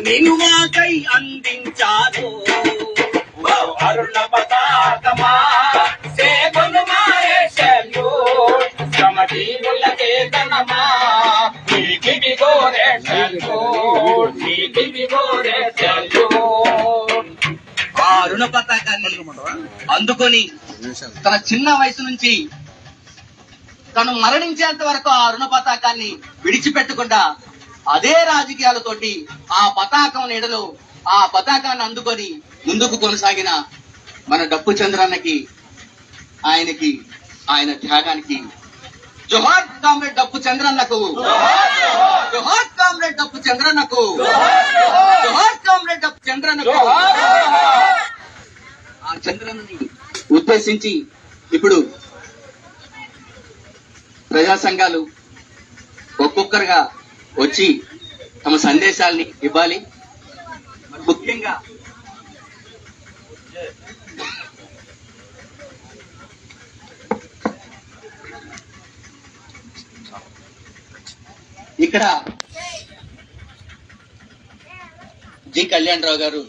నేను మాకై అందించాను అరుణ పతాకమా సేవను మారే సెల్యూట్ శ్రమజీవుల చేతనమా నీకి బిగోరే సెల్యూట్ నీకి బిగోరే సెల్యూట్. ఆ రుణ పతాకాన్ని అందుకొని తన చిన్న వయసు నుంచి తను మరణించేంత వరకు ఆ రుణ పతాకాన్ని విడిచిపెట్టకుండా అదే రాజకీయాలతోటి ఆ పతాకం నీడలో ఆ పతాకాన్ని అందుకొని ముందుకు కొనసాగిన మన డప్పు చంద్రన్నకి ఆయనకి ఆయన త్యాగానికి జోహార్ కామ్రేడ్ డప్పు చంద్రన్నకు, జోహార్ కామ్రేడ్ డప్పు చంద్రన్నకు, జోహార్ కామ్రేడ్ డప్పు చంద్రన్నకు. ఆ చంద్రన్నని ఉద్దేశించి ఇప్పుడు ప్రజా సంఘాలు ఒక్కొక్కరుగా వచ్చి తమ సందేశాల్ని ఇవ్వాలి. ముఖ్యంగా ఇక్కడ జి కళ్యాణ్ రావు గారు